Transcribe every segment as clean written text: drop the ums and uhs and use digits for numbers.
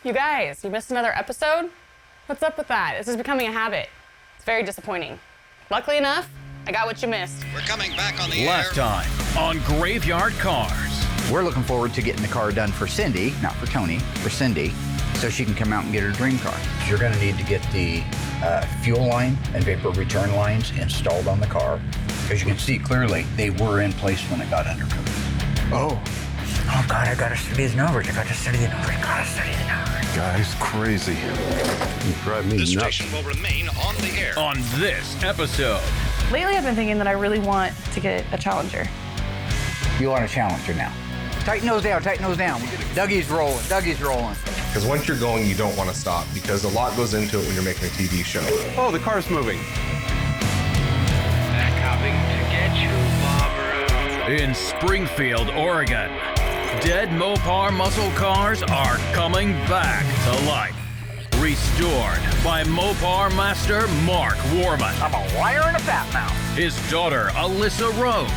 You guys, you missed another episode? What's up with that? This is becoming a habit. It's very disappointing. Luckily enough, I got what you missed. We're coming back on the air. Last time on Graveyard Cars. We're looking forward to getting the car done for Cindy, not for Tony, for Cindy, so she can come out and get her dream car. You're going to need to get the fuel line and vapor return lines installed on the car. As you can see clearly, they were in place when it got undercoated. Oh God, I gotta study the numbers. Guy's crazy. You drive me The nuts. station will remain on the air. On this episode, Lately, I've been thinking that I really want to get a Challenger. You want a Challenger now. Tighten those down, tighten those down. Dougie's rolling, Dougie's rolling. Because once you're going, you don't want to stop because a lot goes into it when you're making a TV show. Oh, the car's moving. They're coming to get you, Barbara. in Springfield, Oregon, dead Mopar muscle cars are coming back to life. Restored by Mopar master Mark Warman. I'm a liar and a fat mouth. His daughter, Alyssa Rose.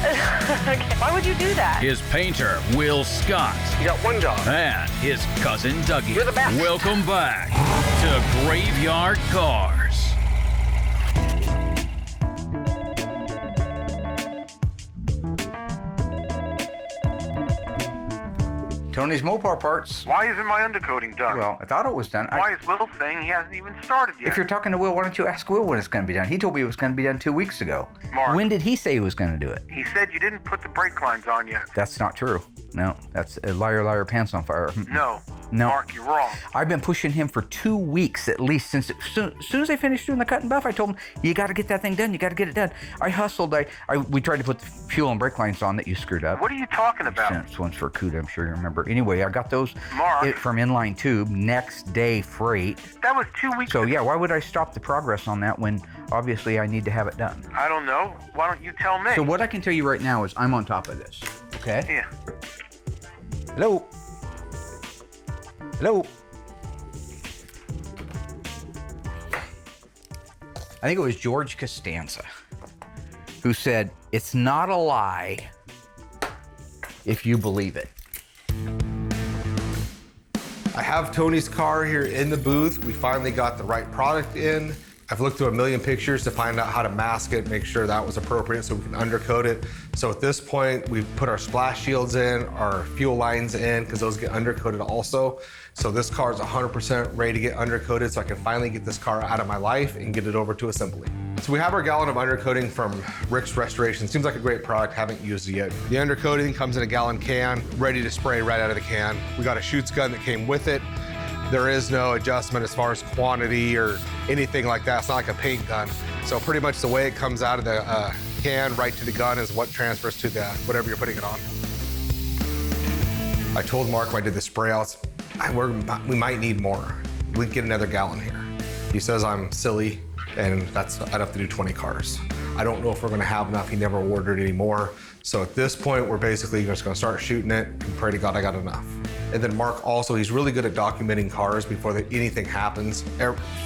Okay. Why would you do that? His painter, Will Scott. You got one job. And his cousin, Dougie. You're the best. Welcome back to Graveyard Cars. Tony's Mopar parts. Why isn't my undercoating done? Well, I thought it was done. Why is Will saying he hasn't even started yet? If you're talking to Will, why don't you ask Will when it's going to be done? He told me it was going to be done 2 weeks ago. Mark. When did he say he was going to do it? He said you didn't put the brake lines on yet. That's not true. No, that's a liar, liar, pants on fire. No. No. Mark, you're wrong. I've been pushing him for 2 weeks at least since as soon as I finished doing the cut and buff. I told him, you got to get that thing done. You got to get it done. I hustled. We tried to put the fuel and brake lines on that you screwed up. What are you talking about? This one's for CUDA, I'm sure you remember. Anyway, I got those Mark. from inline tube, next day freight. That was 2 weeks So ago. yeah, why would I stop the progress on that when obviously I need to have it done? I don't know. Why don't you tell me? So what I can tell you right now is I'm on top of this. Okay? Yeah. Hello? Hello? I think it was George Costanza who said, it's not a lie if you believe it. I have Tony's car here in the booth. We finally got the right product in. I've looked through a million pictures to find out how to mask it, make sure that was appropriate so we can undercoat it. So at this point, we've put our splash shields in, our fuel lines in, because those get undercoated also. So this car is 100% ready to get undercoated so I can finally get this car out of my life and get it over to assembly. So we have our gallon of undercoating from Rick's Restoration. Seems like a great product, haven't used it yet. The undercoating comes in a gallon can, ready to spray right out of the can. We got a shoots gun that came with it. There is no adjustment as far as quantity or anything like that. It's not like a paint gun. So pretty much the way it comes out of the can right to the gun is what transfers to the whatever you're putting it on. I told Mark when I did the spray outs, we might need more. We can get another gallon here. He says I'm silly and I'd have to do 20 cars. I don't know if we're gonna have enough. He never ordered any more. So at this point, we're basically just gonna start shooting it and pray to God I got enough. And then Mark also, he's really good at documenting cars before anything happens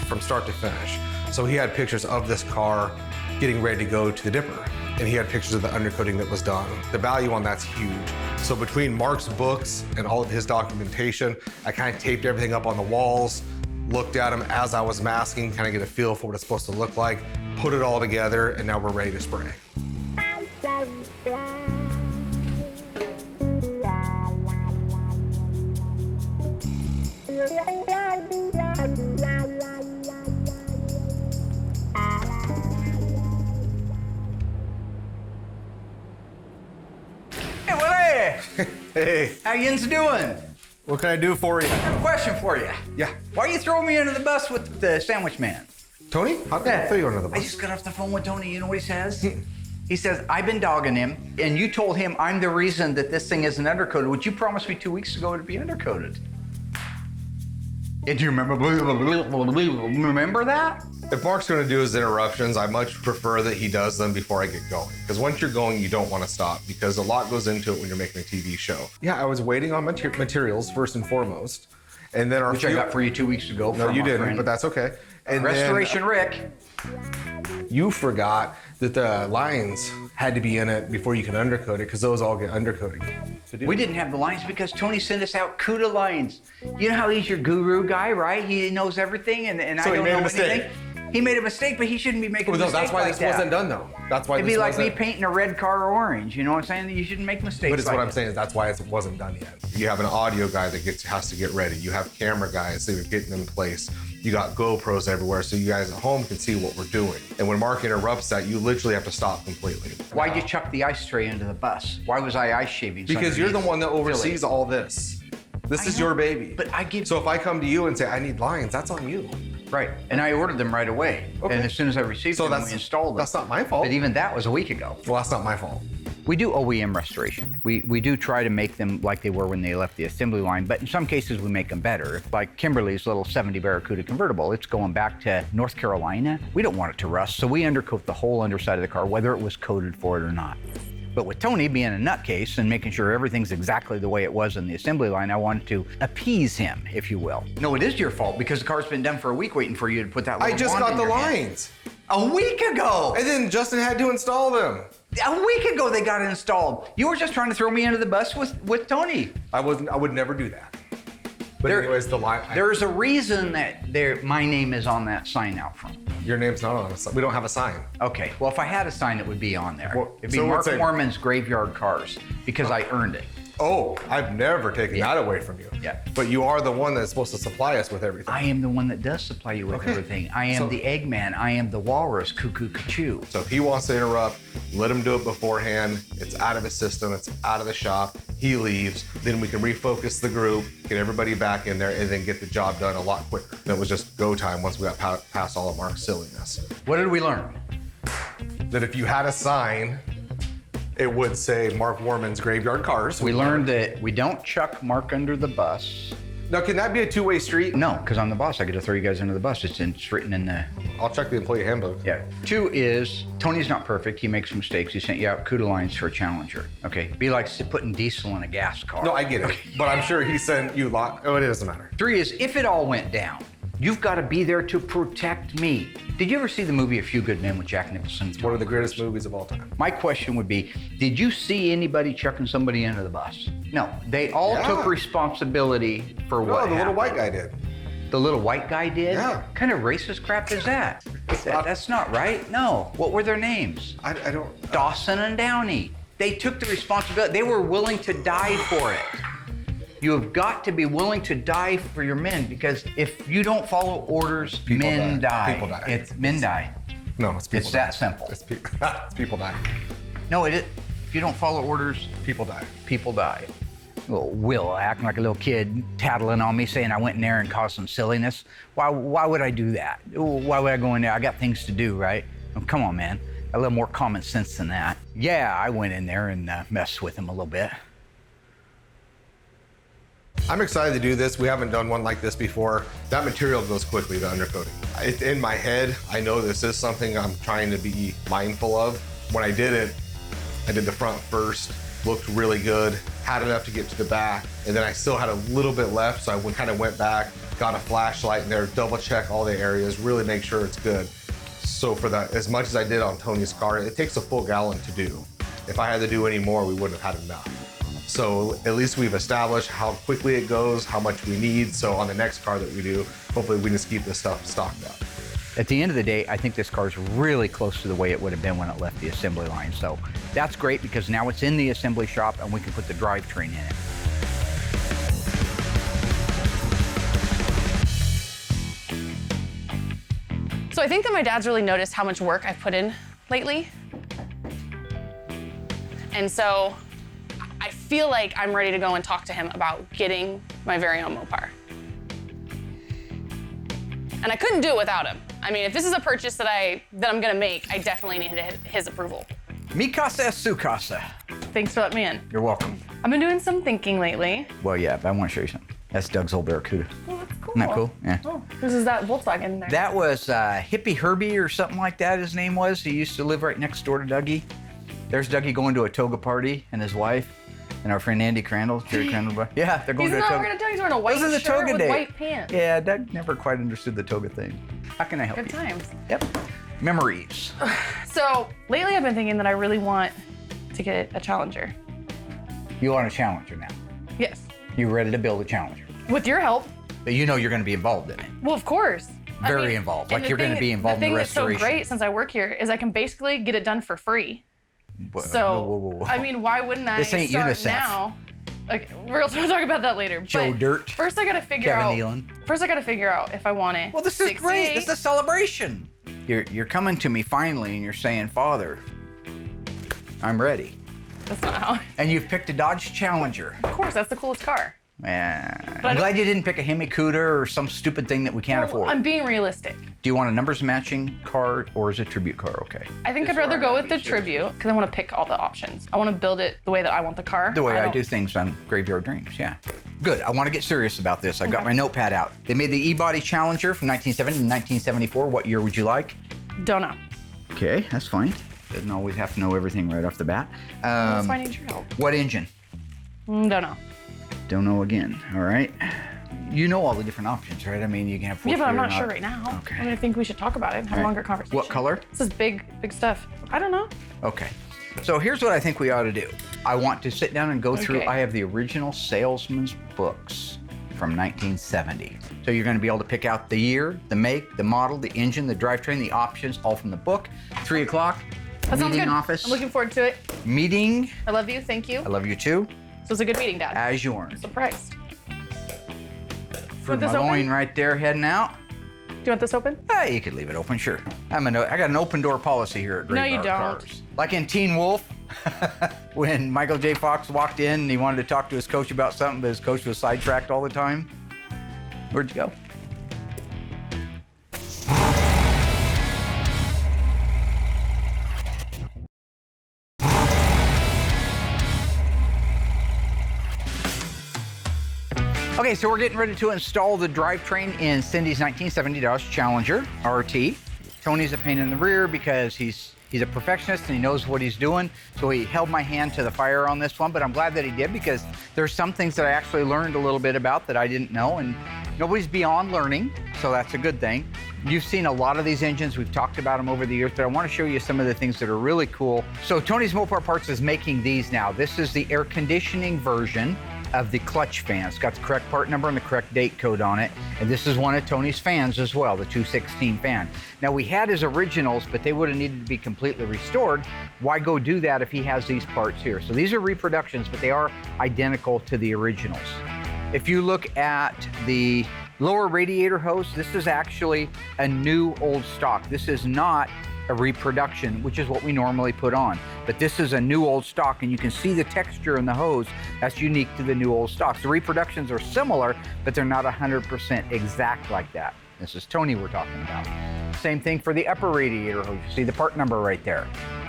from start to finish. So he had pictures of this car getting ready to go to the dipper. And he had pictures of the undercoating that was done. The value on that's huge. So between Mark's books and all of his documentation, I kind of taped everything up on the walls, looked at them as I was masking, kind of get a feel for what it's supposed to look like, put it all together, and now we're ready to spray. Hey, Willie! Hey, How yins doing? what can I do for you? I have a question for you. Yeah. Why are you throwing me under the bus with the sandwich man? Tony, how can I throw you under the I bus? just got off the phone with Tony. You know what he says? He says, I've been dogging him, and you told him I'm the reason that this thing isn't undercoated. Would you promise me 2 weeks ago it'd be undercoated? And do you remember that? If Mark's gonna do his interruptions, I much prefer that he does them before I get going. Because once you're going, you don't wanna stop because a lot goes into it when you're making a TV show. Yeah, I was waiting on materials first and foremost. And then Which I got for you 2 weeks ago. No, from you our didn't, friend but that's okay. And Restoration Rick. you forgot that the lines had to be in it before you can undercoat it, because those all get undercoating. We didn't have the lines because Tony sent us out CUDA lines. You know how he's your guru guy, right? He knows everything, and So I he don't made a know mistake. anything. He made a mistake, but he shouldn't be making a Well, no, mistake that's why like this that. wasn't done, though. That's why It'd this be like me wasn't. painting a red car orange. You know what I'm saying? You shouldn't make mistakes. But it's like what I'm that. saying is that's why it wasn't done yet. You have an audio guy that has to get ready. You have camera guys that are getting in place. You got GoPros everywhere, so you guys at home can see what we're doing. And when Mark interrupts that, you literally have to stop completely. Why'd you chuck the ice tray into the bus? Why was I ice shaving? Because you're the one that oversees Philly? all this. This I is know, your baby. but I give- So if I come to you and say I need lines, that's on you. Right, and I ordered them right away. Okay. And as soon as I received them, we installed them. That's not my fault. But even that was a week ago. Well, that's not my fault. We do OEM restoration. We do try to make them like they were when they left the assembly line, but in some cases we make them better. Like Kimberly's little 70 Barracuda convertible, it's going back to North Carolina. We don't want it to rust, so we undercoat the whole underside of the car, whether it was coated for it or not. But with Tony being a nutcase and making sure everything's exactly the way it was in the assembly line, I wanted to appease him, if you will. No, it is your fault because the car's been done for a week waiting for you to put that little I just wand got in the your hand. lines. A week ago! And then Justin had to install them. A week ago they got installed. You were just trying to throw me under the bus with Tony. I would never do that. But There- anyways, the line. There's a reason that my name is on that sign out front. Your name's not on it. We don't have a sign. Okay, well, if I had a sign, it would be on there. Well, It'd be so Mark what's it? Mormon's Graveyard Cars because I earned it. Oh, I've never taken that away from you. Yeah. But you are the one that's supposed to supply us with everything. I am the one that does supply you with Okay. everything. I am So- the Eggman. I am the Walrus, Cuckoo Cachoo. So if he wants to interrupt, let him do it beforehand. It's out of his system. It's out of the shop. He leaves. Then we can refocus the group, get everybody back in there, and then get the job done a lot quicker. And it was just go time once we got past all of Mark's silliness. What did we learn? That if you had a sign, it would say Mark Warman's Graveyard Cars. We learned that we don't chuck Mark under the bus. Now, can that be a two-way street? No, because I'm the boss. I get to throw you guys under the bus. It's written in the... I'll check the employee handbook. Yeah. 2 is, Tony's not perfect. He makes mistakes. He sent you out CUDA lines for a Challenger. Okay. Be like putting diesel in a gas car. No, I get it. But I'm sure he sent you Oh, it doesn't matter. 3 is, if it all went down, you've got to be there to protect me. Did you ever see the movie A Few Good Men with Jack Nicholson? One of the greatest movies of all time. My question would be, did you see anybody chucking somebody under the bus? No. They all Yeah. took responsibility for what No, the little happened. white guy did. The little white guy did? Yeah. What kind of racist crap is that? That's not right. No. What were their names? I don't. Dawson and Downey. They took the responsibility. They were willing to die for it. You have got to be willing to die for your men because if you don't follow orders, People men die. die. People die. It's men die. No, it's people. It's die. that simple. It's, it's people die. No, it is. If you don't follow orders, People die. people die. Well, Will acting like a little kid, tattling on me, saying I went in there and caused some silliness. Why would I do that? Why would I go in there? I got things to do, right? Oh, come on, man. A little more common sense than that. Yeah, I went in there and messed with him a little bit. I'm excited to do this. We haven't done one like this before. That material goes quickly to undercoating. It's in my head. I know this is something I'm trying to be mindful of. When I did it, I did the front first, looked really good, had enough to get to the back, and then I still had a little bit left, so I kind of went back, got a flashlight in there, double check all the areas, really make sure it's good. So for that, as much as I did on Tony's car, it takes a full gallon to do. If I had to do any more, we wouldn't have had enough. So at least we've established how quickly it goes, how much we need. So on the next car that we do, hopefully we just keep this stuff stocked up. At the end of the day, I think this car is really close to the way it would have been when it left the assembly line. So that's great because now it's in the assembly shop and we can put the drivetrain in it. So I think that my dad's really noticed how much work I've put in lately. And so I feel like I'm ready to go and talk to him about getting my very own Mopar. And I couldn't do it without him. I mean, if this is a purchase that I'm gonna make, I definitely need his approval. Mi casa es su casa. Thanks for letting me in. You're welcome. I've been doing some thinking lately. Well, yeah, but I want to show you something. That's Doug's old Barracuda. Oh, that's cool. Isn't that cool? Yeah. Oh, this is that Volkswagen there. That was Hippie Herbie or something like that, his name was. He used to live right next door to Dougie. There's Dougie going to a toga party and his wife and our friend Andy Crandall, Jerry Crandall. Yeah, they're going He's to a not toga. wearing a toga. He's wearing a white Those are the shirt toga with day. white pants. Yeah, Doug never quite understood the toga thing. How can I help Good you? times. Yep. Memories. So lately I've been thinking that I really want to get a Challenger. You want a Challenger now? Yes. You ready to build a Challenger? With your help. But you know you're going to be involved in it. Well, of course. Very involved. Like you're going to be involved in the restoration. The thing that's so great since I work here is I can basically get it done for free. So, I mean, why wouldn't I This ain't start UNICEF. now? Like, we'll talk about that later. Joe but Dirt. First, I got to figure Kevin out. Nealon. First, I got to figure out if I want it. Well, this is great. This is a celebration. You're coming to me finally, and you're saying, Father, I'm ready. That's not how. And you've picked a Dodge Challenger. Of course, that's the coolest car. I'm glad you didn't pick a Hemi Cuda or some stupid thing that we can't afford. I'm being realistic. Do you want a numbers matching car or is a tribute car okay? I think I'd rather go with the tribute because I want to pick all the options. I want to build it the way that I want the car. The way I do things on Graveyard Dreams, yeah. Good, I want to get serious about this. I've got my notepad out. They made the E-Body Challenger from 1970 to 1974. What year would you like? Don't know. Okay, that's fine. Doesn't always have to know everything right off the bat. That's why I need your help. What engine? Don't know. Don't know again, all right. You know all the different options, right? I mean, you can have 4 Yeah, but I'm not sure right now. Okay. I mean, I think we should talk about it and have a longer conversation. What color? This is big stuff. I don't know. Okay. So here's what I think we ought to do. I want to sit down and go through, I have the original salesman's books from 1970. So you're going to be able to pick out the year, the make, the model, the engine, the drivetrain, the options, all from the book. 3 o'clock, That sounds meeting good. office. I'm looking forward to it. Meeting. I love you. Thank you. I love you too. So it's a good meeting, Dad. As yours. I'm surprised. From this my open? loin right there heading out. Do you want this open? Hey, you could leave it open, sure. I got an open door policy here at No, you Graveyard don't. Carz. Like in Teen Wolf, when Michael J. Fox walked in and he wanted to talk to his coach about something, but his coach was sidetracked all the time. Where'd you go? Okay, so we're getting ready to install the drivetrain in Cindy's 1970 Dodge Challenger RT. Tony's a pain in the rear because he's a perfectionist and he knows what he's doing. So he held my hand to the fire on this one, but I'm glad that he did because there's some things that I actually learned a little bit about that I didn't know, and nobody's beyond learning, so that's a good thing. You've seen a lot of these engines. We've talked about them over the years, but I want to show you some of the things that are really cool. So Tony's Mopar Parts is making these now. This is the air conditioning version of the clutch fan. It's got the correct part number and the correct date code on it. And this is one of Tony's fans as well, the 216 fan. Now we had his originals, but they would have needed to be completely restored. Why go do that if he has these parts here? So these are reproductions, but they are identical to the originals. If you look at the lower radiator hose, this is actually a new old stock. This is not a reproduction, which is what we normally put on. But this is a new old stock, and you can see the texture in the hose. That's unique to the new old stocks. The reproductions are similar, but they're not 100% exact like that. This is Tony we're talking about. Same thing for the upper radiator hose. You see the part number right there.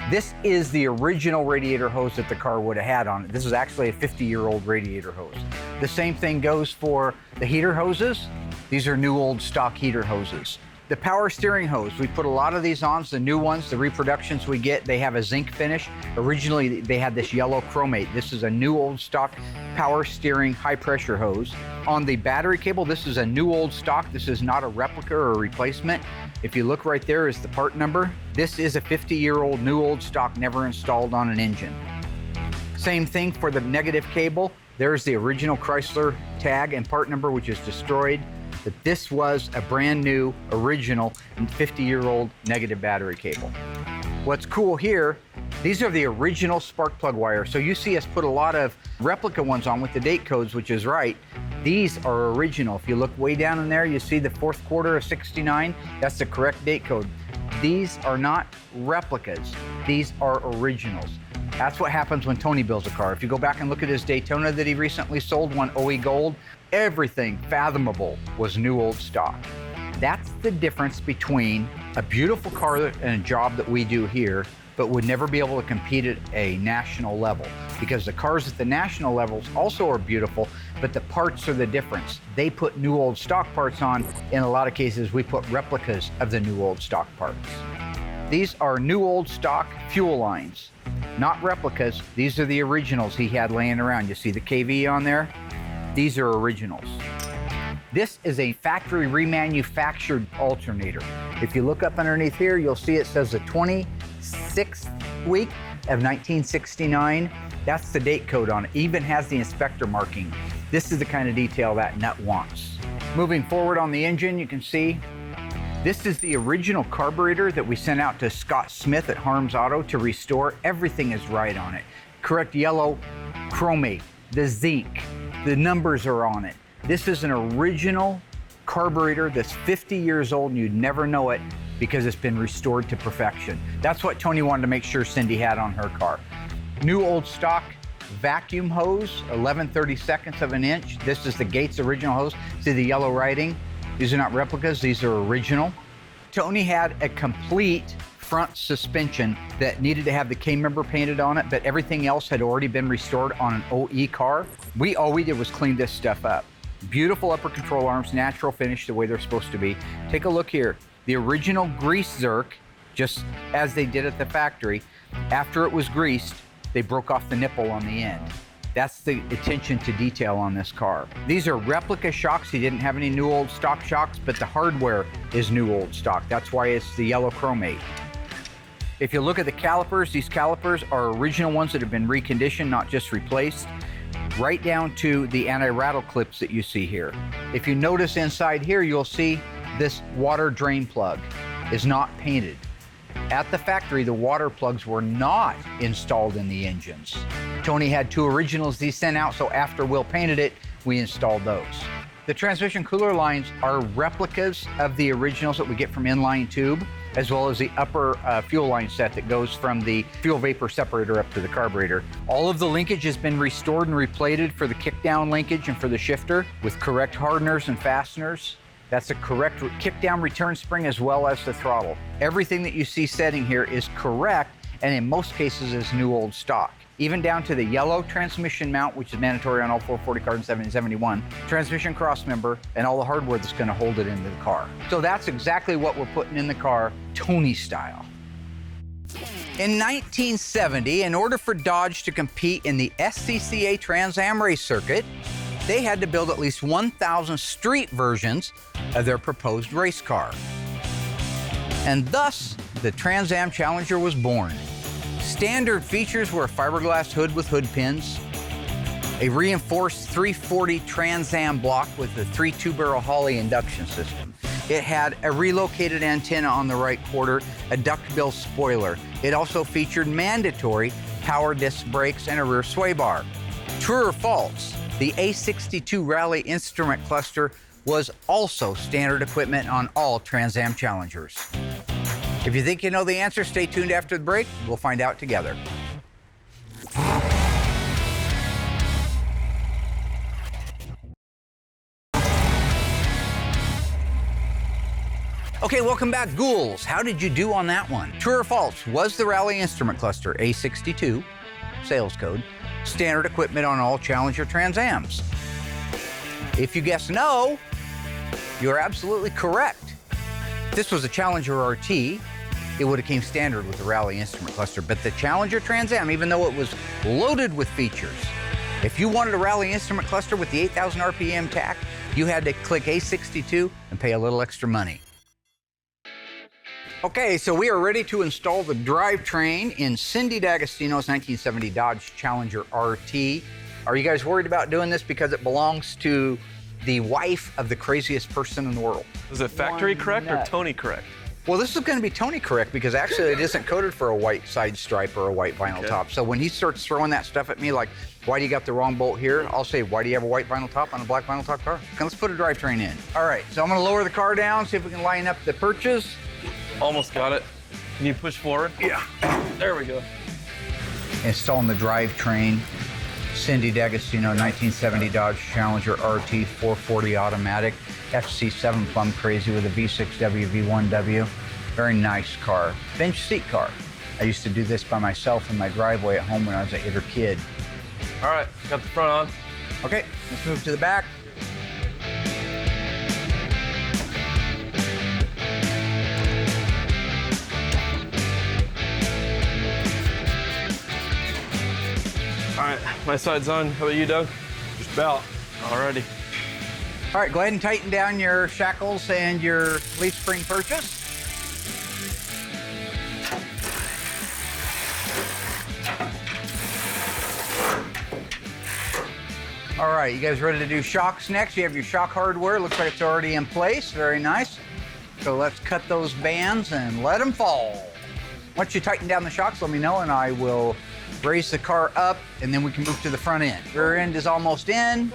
This is the original radiator hose that the car would have had on it. This is actually a 50-year-old radiator hose. The same thing goes for the heater hoses. These are new old stock heater hoses. The power steering hose, we put a lot of these on. The new ones, the reproductions we get, they have a zinc finish. Originally, they had this yellow chromate. This is a new old stock power steering high pressure hose. On the battery cable, this is a new old stock. This is not a replica or a replacement. If you look right there is the part number. This is a 50-year-old new old stock, never installed on an engine. Same thing for the negative cable. There's the original Chrysler tag and part number, which is destroyed. But this was a brand new, original, and 50-year-old negative battery cable. What's cool here, these are the original spark plug wires. So you see us put a lot of replica ones on with the date codes, which is right. These are original. If you look way down in there, you see the 4th quarter of 69. That's the correct date code. These are not replicas. These are originals. That's what happens when Tony builds a car. If you go back and look at his Daytona that he recently sold, one OE Gold, everything fathomable was new old stock. That's the difference between a beautiful car and a job that we do here, but would never be able to compete at a national level, because the cars at the national levels also are beautiful, but the parts are the difference. They put new old stock parts on. In a lot of cases, we put replicas of the new old stock parts. These are new old stock fuel lines, not replicas. These are the originals he had laying around. You see the KV on there? These are originals. This is a factory remanufactured alternator. If you look up underneath here, you'll see it says the 26th week of 1969. That's the date code on it. Even has the inspector marking. This is the kind of detail that nut wants. Moving forward on the engine, you can see this is the original carburetor that we sent out to Scott Smith at Harms Auto to restore. Everything is right on it. Correct yellow chromate, the zinc, the numbers are on it. This is an original carburetor that's 50 years old and you'd never know it because it's been restored to perfection. That's what Tony wanted to make sure Cindy had on her car. New old stock vacuum hose, 11/32 of an inch. This is the Gates original hose. See the yellow writing? These are not replicas, these are original. Tony had a complete front suspension that needed to have the K-member painted on it, but everything else had already been restored on an OE car. All we did was clean this stuff up. Beautiful upper control arms, natural finish the way they're supposed to be. Take a look here. The original grease zerk, just as they did at the factory, after it was greased, they broke off the nipple on the end. That's the attention to detail on this car. These are replica shocks. He didn't have any new old stock shocks, but the hardware is new old stock. That's why it's the yellow chromate. If you look at the calipers, these calipers are original ones that have been reconditioned, not just replaced, right down to the anti-rattle clips that you see here. If you notice inside here, you'll see this water drain plug is not painted. At the factory, the water plugs were not installed in the engines. Tony had two originals he sent out, so after Will painted it, we installed those. The transmission cooler lines are replicas of the originals that we get from inline tube, as well as the upper fuel line set that goes from the fuel vapor separator up to the carburetor. All of the linkage has been restored and replated for the kickdown linkage and for the shifter with correct hardeners and fasteners. That's a correct kickdown return spring as well as the throttle. Everything that you see setting here is correct and in most cases is new old stock. Even down to the yellow transmission mount, which is mandatory on all 440 cars in 7071, transmission cross member, and all the hardware that's gonna hold it into the car. So that's exactly what we're putting in the car, Tony style. In 1970, in order for Dodge to compete in the SCCA Trans Am race circuit, they had to build at least 1,000 street versions of their proposed race car. And thus, the Trans Am Challenger was born. Standard features were a fiberglass hood with hood pins, a reinforced 340 Trans Am block with a 3-2-barrel Holley induction system. It had a relocated antenna on the right quarter, a duckbill spoiler. It also featured mandatory power disc brakes and a rear sway bar. True or false? The A62 Rally instrument cluster was also standard equipment on all Trans Am Challengers. If you think you know the answer, stay tuned after the break. We'll find out together. Okay, welcome back, ghouls. How did you do on that one? True or false? Was the Rally instrument cluster A62, sales code, standard equipment on all Challenger Trans Ams? If you guess no, you're absolutely correct. If this was a Challenger RT, it would have came standard with the Rally instrument cluster, but the Challenger Trans Am, even though it was loaded with features, if you wanted a Rally instrument cluster with the 8,000 RPM tack, you had to click A62 and pay a little extra money. Okay, so we are ready to install the drivetrain in Cindy D'Agostino's 1970 Dodge Challenger RT. Are you guys worried about doing this because it belongs to the wife of the craziest person in the world? Is it factory correct or Tony correct? Well, this is going to be Tony correct because actually it isn't coded for a white side stripe or a white vinyl top. So when he starts throwing that stuff at me like, why do you got the wrong bolt here? I'll say, why do you have a white vinyl top on a black vinyl top car? Okay, let's put a drivetrain in. All right, so I'm going to lower the car down, see if we can line up the perches. Almost got it. Can you push forward? Yeah. There we go. Installing the drivetrain. Cindy D'Agostino 1970 Dodge Challenger RT 440 automatic. FC7 plum crazy with a V6W, V1W. Very nice car. Bench seat car. I used to do this by myself in my driveway at home when I was a hitter kid. All right, got the front on. Okay, let's move to the back. All right, my side's on. How about you, Doug? Just about. Alrighty. All right, go ahead and tighten down your shackles and your leaf spring purchase. All right, you guys ready to do shocks next? You have your shock hardware. Looks like it's already in place. Very nice. So let's cut those bands and let them fall. Once you tighten down the shocks, let me know and I will raise the car up and then we can move to the front end. Rear end is almost in.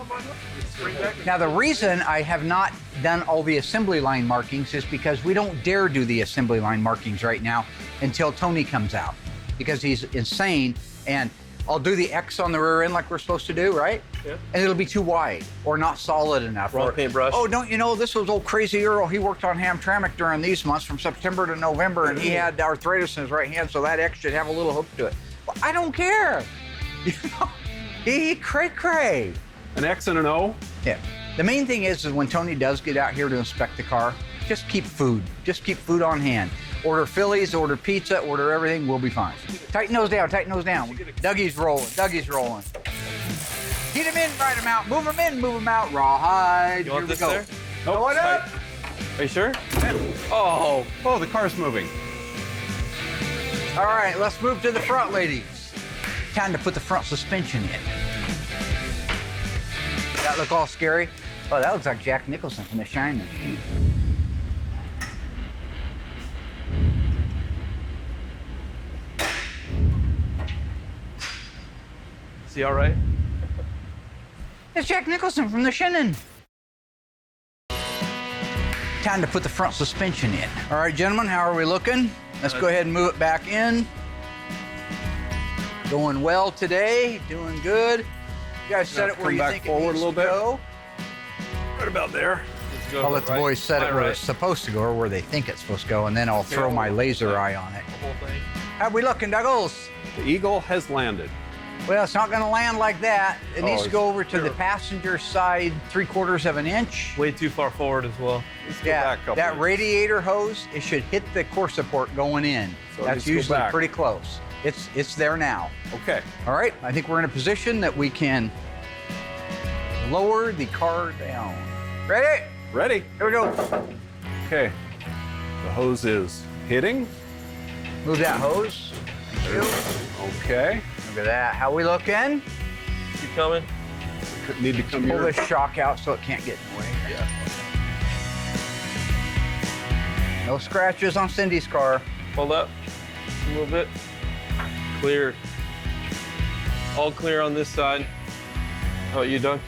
Now the reason I have not done all the assembly line markings is because we don't dare do the assembly line markings right now until Tony comes out because he's insane. And I'll do the X on the rear end like we're supposed to do, right? Yeah. And it'll be too wide or not solid enough. Wrong paintbrush. Oh, don't you know, this was old Crazy Earl. He worked on Hamtramck during these months from September to November, and he had arthritis in his right hand, so that X should have a little hook to it. Well, I don't care. You know, he cray-cray. An X and an O? Yeah. The main thing is when Tony does get out here to inspect the car, just keep food. Just keep food on hand. Order Phillies, order pizza, order everything, we'll be fine. Tighten those down, tighten those down. Dougie's rolling, Dougie's rolling. Heat them in, ride them out, move them in, move them out, rawhide. You want this go. there? Nope. Going up. Are you sure? Oh, the car's moving. All right, let's move to the front, ladies. Time to put the front suspension in. That look all scary? Oh, that looks like Jack Nicholson from The Shining. Is he all right? It's Jack Nicholson from The Shining. Time to put the front suspension in. All right, gentlemen, how are we looking? Let's go ahead and move it back in. Going well today, doing good. You guys set it where you think it needs to go. Right about there. I'll let the boys set it where it's supposed to go or where they think it's supposed to go, and then I'll throw my laser eye on it. How we looking, Douglas? The Eagle has landed. Well, it's not going to land like that. It needs to go over to the passenger side 3/4 of an inch. Way too far forward as well. Yeah, that radiator hose, it should hit the core support going in. So that's usually pretty close. It's there now. Okay. All right, I think we're in a position that we can lower the car down. Ready? Ready. Here we go. Okay. The hose is hitting. Move that hose. Thank you. Okay. Look at that. How we looking? Keep coming. Need to come Pull here. this shock out so it can't get in the way. Yeah. No scratches on Cindy's car. Hold up a little bit. Clear. All clear on this side. How about you, Doug?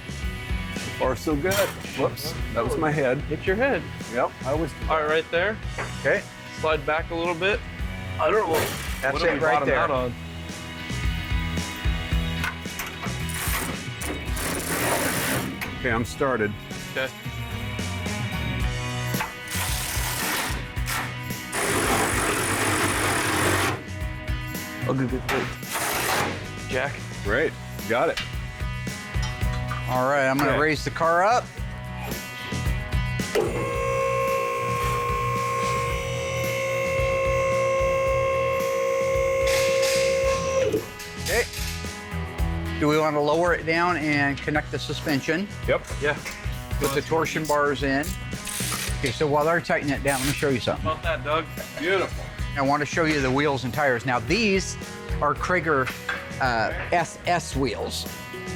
So far, so good. Whoops. That was my head. Hit your head. Yep. I was. All right, right there. Okay. Slide back a little bit. I don't know. That's what it right there. Out on? Okay, I'm started. Okay. Oh, good. Jack. Great. Got it. All right, I'm going to raise the car up. Okay. Do we want to lower it down and connect the suspension? Yep. Yeah. Put the torsion bars in. Okay, so while they're tightening it down, let me show you something. About that, Doug. Beautiful. I want to show you the wheels and tires. Now these are Krager SS wheels,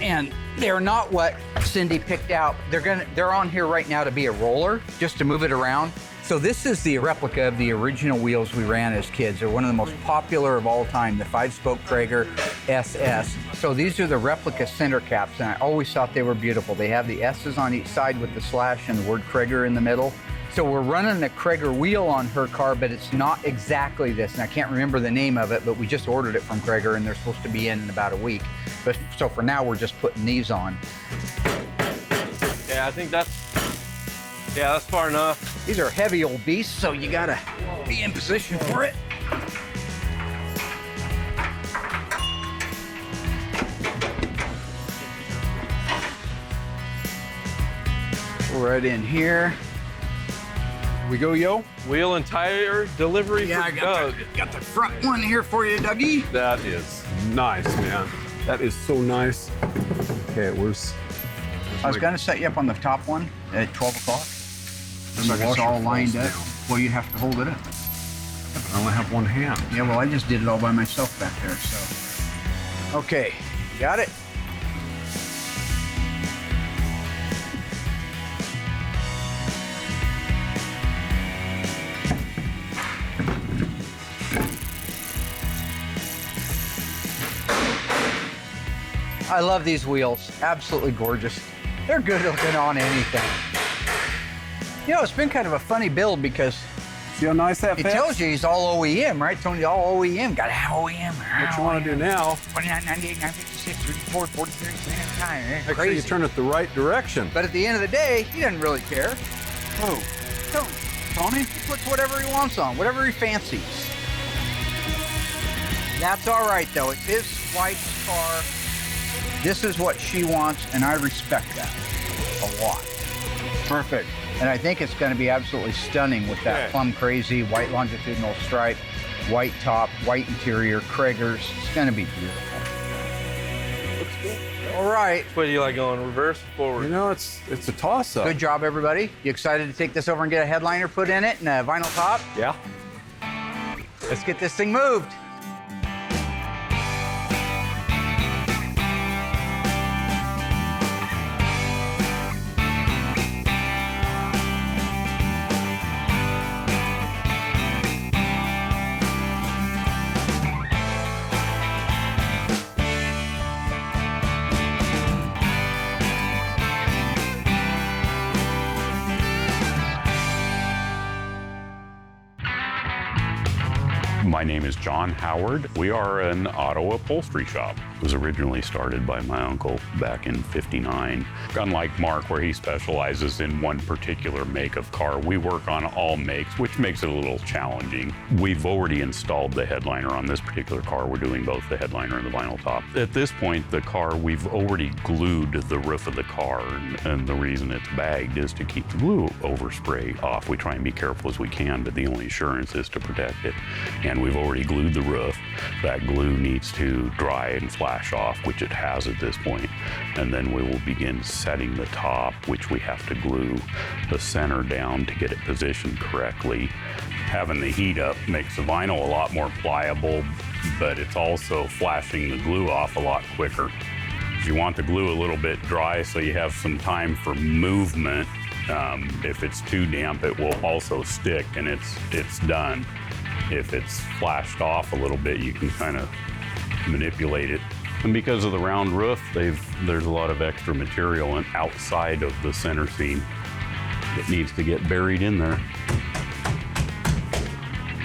and they're not what Cindy picked out. They're on here right now to be a roller, just to move it around. So this is the replica of the original wheels we ran as kids. They're one of the most popular of all time, the 5-spoke Krager SS. So these are the replica center caps, and I always thought they were beautiful. They have the S's on each side with the slash and the word Krager in the middle. So we're running a Krager wheel on her car, but it's not exactly this, and I can't remember the name of it, but we just ordered it from Krager, and they're supposed to be in about a week. But so for now, we're just putting these on. Yeah, I think that's far enough. These are heavy old beasts, so you gotta be in position for it. Right in here. We go, yo? Wheel and tire delivery for Doug. Got the front one here for you, Dougie. That is nice, man. That is so nice. Okay, where's I was going to set you up on the top one at 12 o'clock. So it's all lined up. Well, you have to hold it up. I only have one hand. Yeah, well, I just did it all by myself back there, so. Okay, you got it? I love these wheels. Absolutely gorgeous. They're good looking on anything. You know, it's been kind of a funny build because see how nice that it fits? tells you he's all OEM, right? Tony, all OEM. Got to have OEM. What you want to do now? 29, 98, 956, 34, 43, 39. Make sure you turn it the right direction. But at the end of the day, he doesn't really care. Oh, Tony, he puts whatever he wants on, whatever he fancies. That's all right, though. It's his wife's car. This is what she wants, and I respect that a lot. perfect. And I think it's going to be absolutely stunning with that plum crazy white longitudinal stripe, white top, white interior, Krager's. It's going to be beautiful. Looks good. All right. What do you like going, reverse or forward? You know, it's a toss-up. Good job, everybody. You excited to take this over and get a headliner put in it and a vinyl top? Yeah. Let's get this thing moved. My name is John Howard. We are an auto upholstery shop. It was originally started by my uncle back in '59. Unlike Mark, where he specializes in one particular make of car, we work on all makes, which makes it a little challenging. We've already installed the headliner on this particular car. We're doing both the headliner and the vinyl top. At this point, the car, we've already glued the roof of the car, and the reason it's bagged is to keep the glue overspray off. We try and be careful as we can, but the only assurance is to protect it. And we've already glued the roof. That glue needs to dry and flash off, which it has at this point. And then we will begin setting the top, which we have to glue the center down to get it positioned correctly. Having the heat up makes the vinyl a lot more pliable, but it's also flashing the glue off a lot quicker. You want the glue a little bit dry so you have some time for movement. If it's too damp, it will also stick and it's done. If it's flashed off a little bit, you can kind of manipulate it. And because of the round roof, there's a lot of extra material outside of the center seam that needs to get buried in there.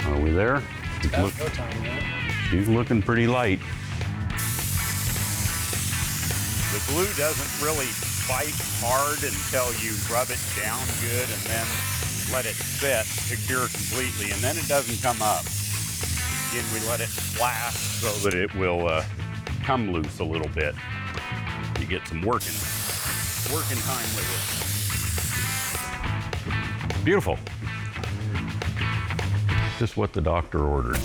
Are we there? He's looking pretty light. The glue doesn't really bite hard until you rub it down good and then let it set, secure completely, and then it doesn't come up. Again, we let it flash so that it will come loose a little bit. You get some working time with it. Beautiful. Just what the doctor ordered.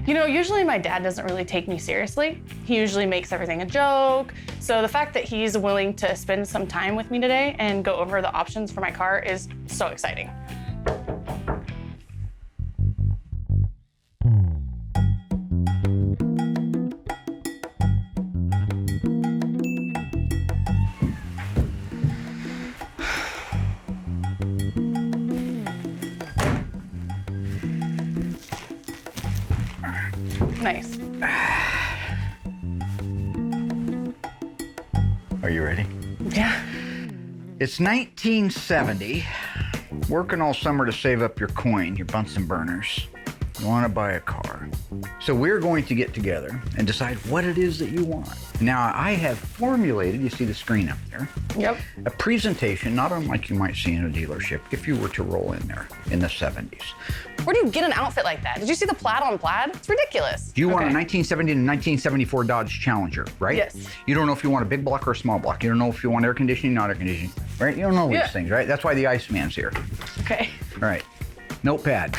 You know, usually my dad doesn't really take me seriously. He usually makes everything a joke. So the fact that he's willing to spend some time with me today and go over the options for my car is so exciting. Nice. Are you ready? Yeah. It's 1970. Working all summer to save up your coin, your Bunsen burners. You want to buy a car. So we're going to get together and decide what it is that you want. Now, I have formulated, you see the screen up there, Yep. a presentation not unlike you might see in a dealership if you were to roll in there in the 70s. Where do you get an outfit like that? Did you see the plaid on plaid? It's ridiculous. You want a 1970 to 1974 Dodge Challenger, right? Yes. You don't know if you want a big block or a small block. You don't know if you want air conditioning, not air conditioning, right? You don't know these things, right? That's why the Iceman's here. Okay. All right, notepad.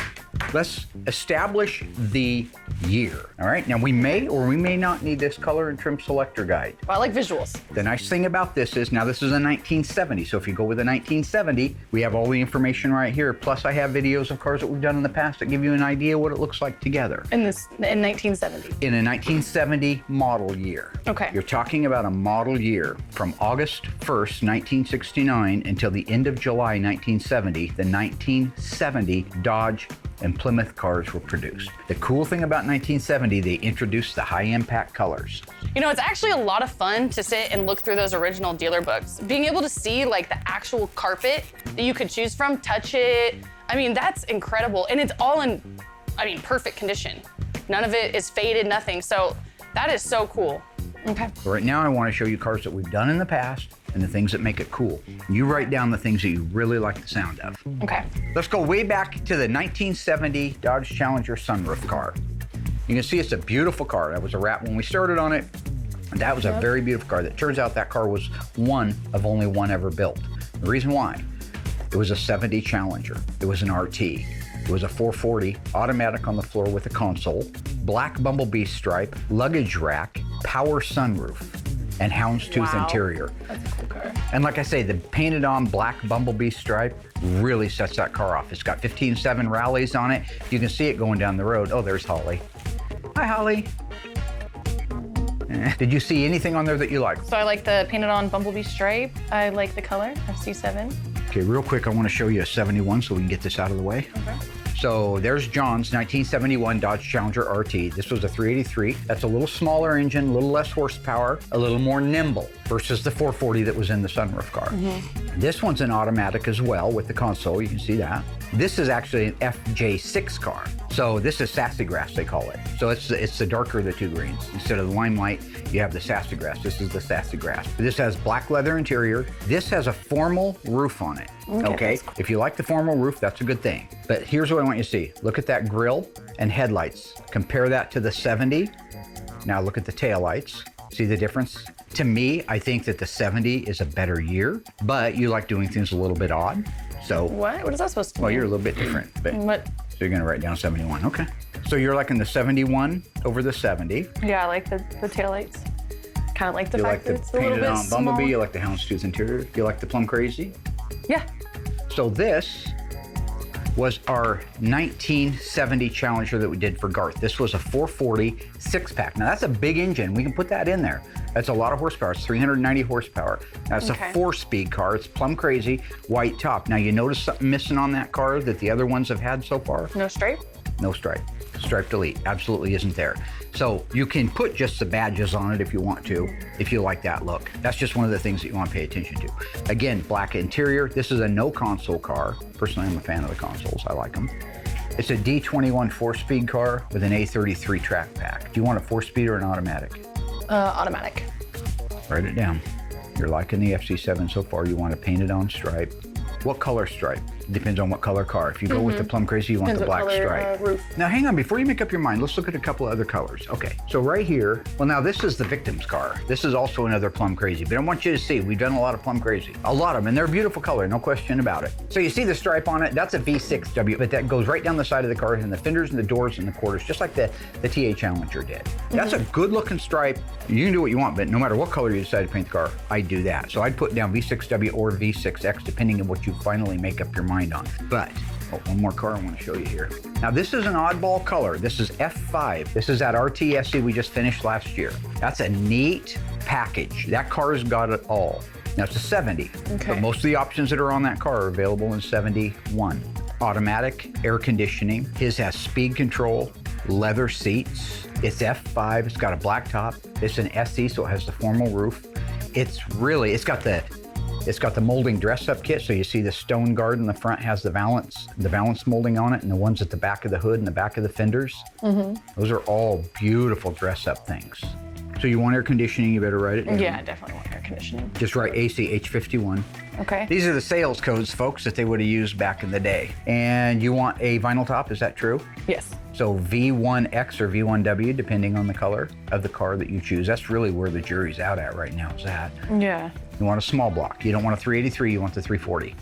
Let's establish the year, all right? Now, we may or we may not need this color and trim selector guide. Well, I like visuals. The nice thing about this is, now this is a 1970, so if you go with a 1970, we have all the information right here. Plus, I have videos of cars that we've done in the past that give you an idea what it looks like together. In 1970. In a 1970 model year. Okay. You're talking about a model year from August 1st, 1969 until the end of July 1970, the 1970 Dodge and Plymouth cars were produced. The cool thing about 1970, they introduced the high impact colors. You know, it's actually a lot of fun to sit and look through those original dealer books. Being able to see like the actual carpet that you could choose from, touch it. I mean, that's incredible. And it's all in, perfect condition. None of it is faded, nothing. So that is so cool. Okay. So right now I want to show you cars that we've done in the past and the things that make it cool. You write down the things that you really like the sound of. Okay. Let's go way back to the 1970 Dodge Challenger sunroof car. You can see it's a beautiful car. That was a wrap when we started on it. That was a very beautiful car. That turns out that car was one of only one ever built. The reason why, it was a 70 Challenger. It was an RT. It was a 440, automatic on the floor with a console, black bumblebee stripe, luggage rack, power sunroof, and houndstooth interior. That's a cool car. And like I say, the painted on black bumblebee stripe really sets that car off. It's got 15.7 rallies on it. You can see it going down the road. Oh, there's Holly. Hi, Holly. Did you see anything on there that you like? So I like the painted on bumblebee stripe. I like the color, FC7. Okay, real quick, I want to show you a 71 so we can get this out of the way. Okay. So there's John's 1971 Dodge Challenger RT. This was a 383. That's a little smaller engine, a little less horsepower, a little more nimble versus the 440 that was in the sunroof car. This one's an automatic as well with the console, you can see that. This is actually an FJ6 car. So this is sassafras, they call it. So it's the darker of the two greens. Instead of the limelight, you have the sassafras. This is the sassafras. This has black leather interior. This has a formal roof on it. Okay. Cool. If you like the formal roof, that's a good thing. But here's what I want you to see. Look at that grille and headlights. Compare that to the 70. Now look at the taillights. See the difference? To me, I think that the 70 is a better year, but you like doing things a little bit odd. So what? What is that supposed to mean? Well, you're a little bit different. But, what? So you're gonna write down 71, okay. So you're liking the 71 over the 70. Yeah, I like the taillights. Kind of like the you fact like that it's a little painted bit on small. bumblebee, you like the houndstooth interior, you like the plum crazy? Yeah. So this was our 1970 Challenger that we did for Garth. This was a 440 6-pack. Now that's a big engine. We can put that in there. That's a lot of horsepower. It's 390 horsepower. Now it's a 4-speed car. It's plum crazy, white top. Now you notice something missing on that car that the other ones have had so far? No stripe? No stripe. Stripe delete absolutely isn't there. So you can put just the badges on it if you want to, if you like that look. That's just one of the things that you want to pay attention to. Again, black interior. This is a no console car. Personally, I'm a fan of the consoles. I like them. It's a D21 4-speed car with an A33 track pack. Do you want a 4-speed or an automatic? Automatic. Write it down. You're liking the FC7 so far. You want a painted on stripe. What color stripe? Depends on what color car. If you go with the plum crazy, you want the black stripe. Roof. Now hang on, before you make up your mind, let's look at a couple of other colors. Okay, so right here, well now this is the victim's car. This is also another plum crazy, but I want you to see, we've done a lot of plum crazy. A lot of them, and they're a beautiful color, no question about it. So you see the stripe on it, that's a V6W, but that goes right down the side of the car, and the fenders and the doors and the quarters, just like the TA Challenger did. That's a good looking stripe. You can do what you want, but no matter what color you decide to paint the car, I'd do that. So I'd put down V6W or V6X, depending on what you finally make up your mind on. But one more car I want to show you here. Now this is an oddball color. This is F5. This is that RTSC we just finished last year. That's a neat package. That car's got it all. Now it's a 70, but most of the options that are on that car are available in 71. Automatic, air conditioning. His has speed control, leather seats. It's F5, it's got a black top. It's an SE, so it has the formal roof. It's got the It's got the molding dress-up kit, so you see the stone guard in the front has the valance molding on it, and the ones at the back of the hood and the back of the fenders. Those are all beautiful dress-up things. So you want air conditioning, you better write it down. Yeah, I definitely want air conditioning. Just write ACH51. Okay. These are the sales codes, folks, that they would have used back in the day. And you want a vinyl top, is that true? Yes. So V1X or V1W, depending on the color of the car that you choose. That's really where the jury's out at right now, is that. Yeah. You want a small block. You don't want a 383, you want the 340.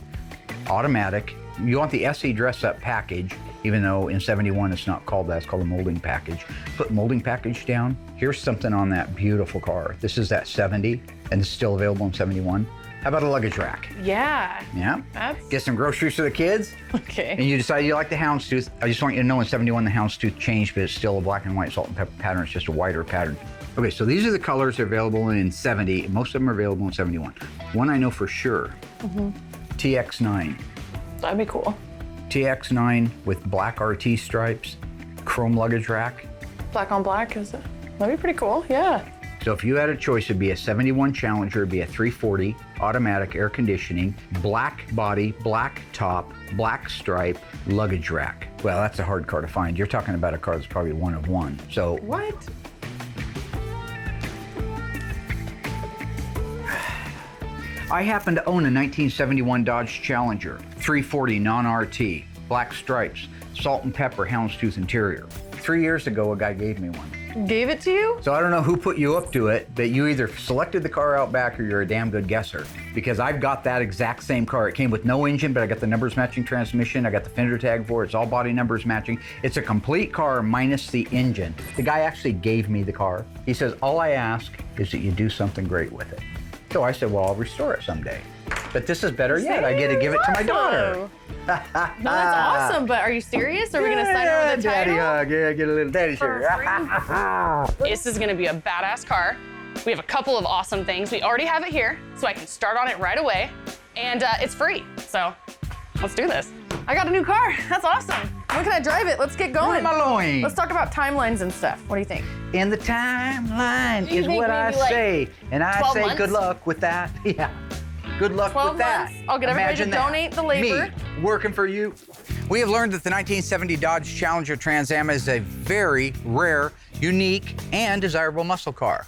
Automatic. You want the SE dress-up package, even though in 71 it's not called that, it's called a molding package. Put molding package down. Here's something on that beautiful car. This is that 70, and it's still available in 71. How about a luggage rack? Yeah. Yeah. Get some groceries for the kids. Okay. And you decide you like the houndstooth. I just want you to know in 71 the houndstooth changed, but it's still a black and white salt and pepper pattern. It's just a whiter pattern. Okay, so these are the colors available in 70. Most of them are available in 71. One I know for sure, TX9. That'd be cool. TX9 with black RT stripes, chrome luggage rack. Black on black, is it? That'd be pretty cool, yeah. So if you had a choice, it'd be a 71 Challenger, it'd be a 340, automatic air conditioning, black body, black top, black stripe, luggage rack. Well, that's a hard car to find. You're talking about a car that's probably one of one. So what? I happen to own a 1971 Dodge Challenger, 340 non-RT, black stripes, salt and pepper houndstooth interior. 3 years ago, a guy gave me one. Gave it to you? So I don't know who put you up to it, but you either selected the car out back or you're a damn good guesser. Because I've got that exact same car. It came with no engine, but I got the numbers matching transmission. I got the fender tag for it. It's all body numbers matching. It's a complete car minus the engine. The guy actually gave me the car. He says, all I ask is that you do something great with it. So I said, well, I'll restore it someday. But this is better yet. I get to give it to my daughter. No, that's awesome, but are you serious? Are we going to sign over the daddy title? hug. Yeah, get a little daddy sugar. This is gonna be a badass car. We have a couple of awesome things. We already have it here, so I can start on it right away. And it's free, so let's do this. I got a new car, that's awesome. When can I drive it? Let's get going. Maloing. Let's talk about timelines and stuff. What do you think? In the timeline Do you is think what I maybe like say. And I 12 say months? good luck with that. Yeah. Good luck 12 with that. months. I'll get everybody to Imagine that. donate the labor. Me working for you. We have learned that the 1970 Dodge Challenger Trans Am is a very rare, unique, and desirable muscle car.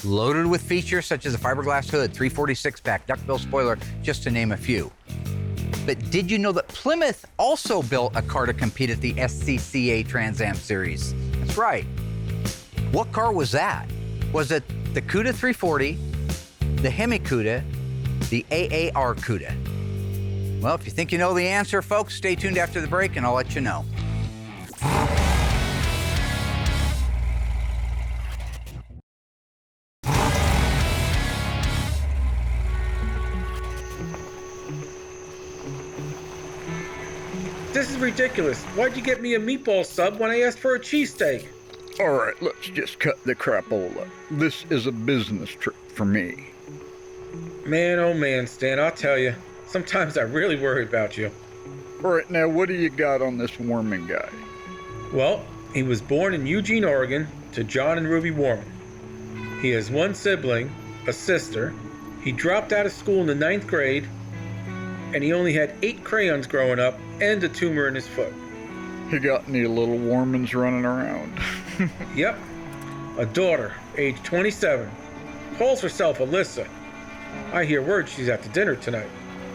Loaded with features such as a fiberglass hood, 346-pack, duckbill spoiler, just to name a few. But did you know that Plymouth also built a car to compete at the SCCA Trans Am Series? That's right. What car was that? Was it the Cuda 340, the Hemi Cuda, the AAR Cuda? Well, if you think you know the answer, folks, stay tuned after the break and I'll let you know. This is ridiculous. Why'd you get me a meatball sub when I asked for a cheesesteak? All right, let's just cut the crapola. This is a business trip for me. Man, oh man, Stan, I'll tell you. Sometimes I really worry about you. All right, now what do you got on this Warman guy? Well, he was born in Eugene, Oregon, to John and Ruby Warman. He has one sibling, a sister. He dropped out of school in the 9th grade, and he only had 8 crayons growing up and a tumor in his foot. You got any little Warmans running around? Yep. A daughter, age 27. Calls herself Alyssa. I hear word she's at the dinner tonight.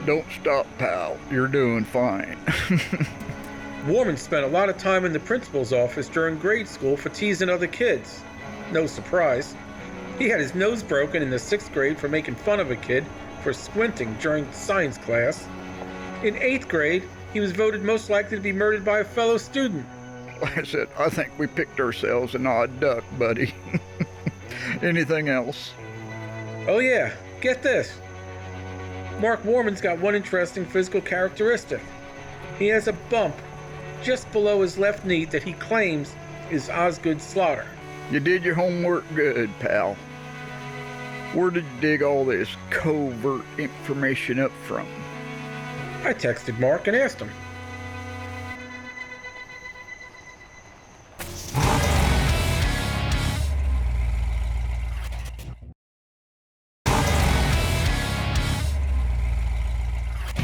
Don't stop, pal. You're doing fine. Warman spent a lot of time in the principal's office during grade school for teasing other kids. No surprise. He had his nose broken in the 6th grade for making fun of a kid for squinting during science class. In 8th grade, he was voted most likely to be murdered by a fellow student. Like I said, I think we picked ourselves an odd duck, buddy. Anything else? Oh yeah, get this. Mark Warman's got one interesting physical characteristic. He has a bump just below his left knee that he claims is Osgood Slaughter. You did your homework good, pal. Where did you dig all this covert information up from? I texted Mark and asked him.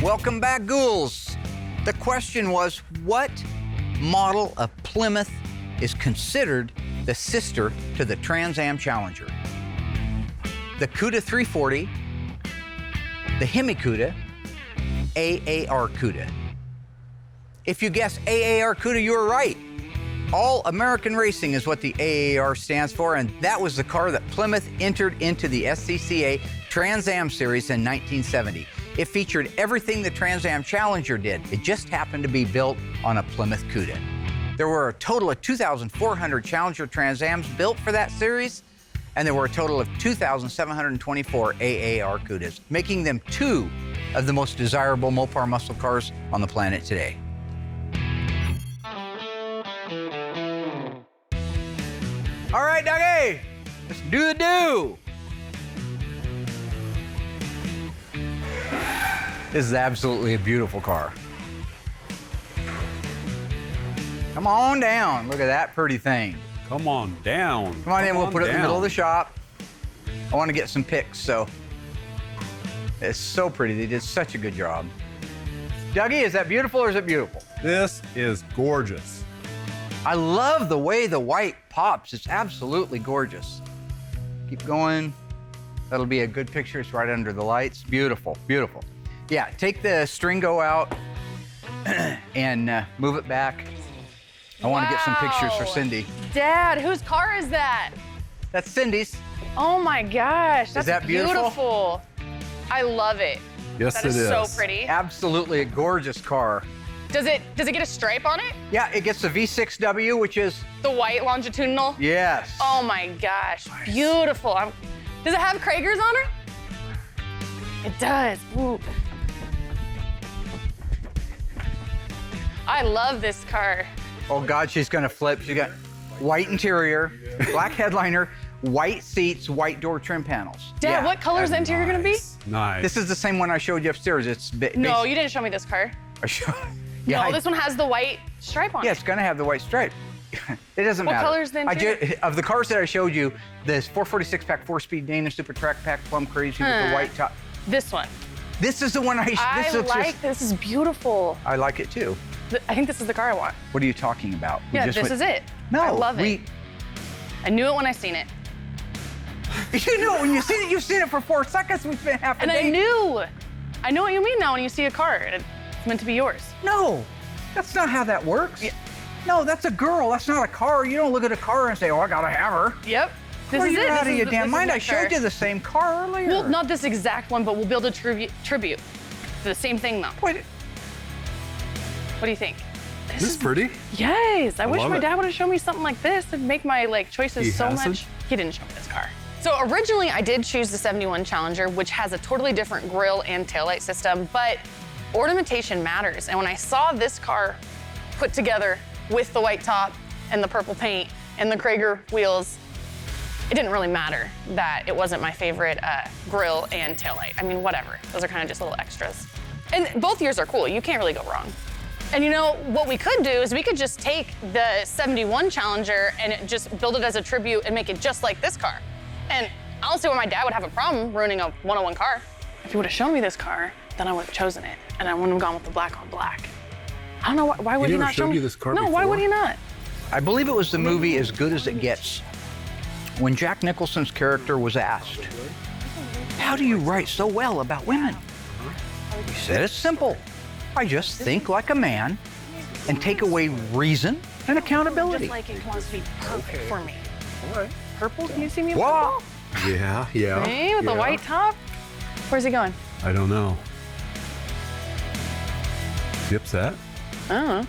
Welcome back, ghouls. The question was, what model of Plymouth is considered the sister to the Trans Am Challenger? The Cuda 340, the Hemi Cuda, AAR Cuda. If you guess AAR Cuda, you were right. All American Racing is what the AAR stands for, and that was the car that Plymouth entered into the SCCA Trans Am Series in 1970. It featured everything the Trans Am Challenger did. It just happened to be built on a Plymouth Cuda. There were a total of 2,400 Challenger Trans Ams built for that series, and there were a total of 2,724 AAR Cudas, making them two of the most desirable Mopar muscle cars on the planet today. All right, Dougie, let's do the do. This is absolutely a beautiful car. Come on down. Look at that pretty thing. Come on down. Come on in, we'll put it in the middle of the shop. I want to get some pics, so. It's so pretty. They did such a good job. Dougie, is that beautiful or is it beautiful? This is gorgeous. I love the way the white pops. It's absolutely gorgeous. Keep going. That'll be a good picture. It's right under the lights. Beautiful, beautiful. Yeah, take the stringo out and move it back. I want to get some pictures for Cindy. Dad, whose car is that? That's Cindy's. Oh my gosh, that's Is that beautiful? I love it. Yes, That is so pretty. Absolutely a gorgeous car. Does it get a stripe on it? Yeah, it gets the V6W, which is The white longitudinal? yes. Oh my gosh, beautiful. Does it have Kragers on her? It does. Ooh. I love this car. Oh God, she's gonna flip. She got white interior, black headliner, white seats, white door trim panels. Dad, what color is the interior gonna be? Nice. This is the same one I showed you upstairs. It's No, you didn't show me this car. Yeah, No, this one has the white stripe on Yeah, it. it's gonna have the white stripe. It doesn't What matter. color's the interior? Of the cars that I showed you, this 446 pack, 4-speed Dana Super Track Pack, Plum Crazy with the white top. This one. This is the one This is beautiful. I like it too. I think this is the car I want. What are you talking about? Yeah, this is it. No, I love it. I knew it when I seen it. You knew it when you seen it. You've seen it for 4 seconds. We spent half a And day. I know what you mean now when you see a car. It's meant to be yours. No, that's not how that works. Yeah. No, that's a girl. That's not a car. You don't look at a car and say, "Oh, I gotta have her." Yep. This Well, is you're it. out This of is your the- damn this is mind. my I showed car. you the same car earlier. Well, not this exact one, but we'll build a tribute. The same thing though. Wait. What do you think? This is pretty. Yes, I wish love my it. dad would have shown me something like this and make my choices He so hasn't? much. He didn't show me this car. So originally I did choose the 71 Challenger, which has a totally different grille and taillight system, but ornamentation matters. And when I saw this car put together with the white top and the purple paint and the Krager wheels, it didn't really matter that it wasn't my favorite grille and taillight. I mean, whatever. Those are kind of just little extras. And both years are cool. You can't really go wrong. And you know, what we could do is we could just take the 71 Challenger and just build it as a tribute and make it just like this car. And I don't see why my dad would have a problem ruining a 101 car. If he would have shown me this car, then I would have chosen it. And I wouldn't have gone with the black on black. I don't know, why would he not show me this car No, before? why would he not? I believe it was the movie As Good as It Gets. When Jack Nicholson's character was asked, "How do you write so well about women?" He said, "It's simple. I just think like a man and take away reason and accountability." Just like it wants to be perfect for me. All right. Purple? Can you see me in Whoa. purple? Yeah. Me with the white top? Where's he going? I don't know. You upset? I don't know.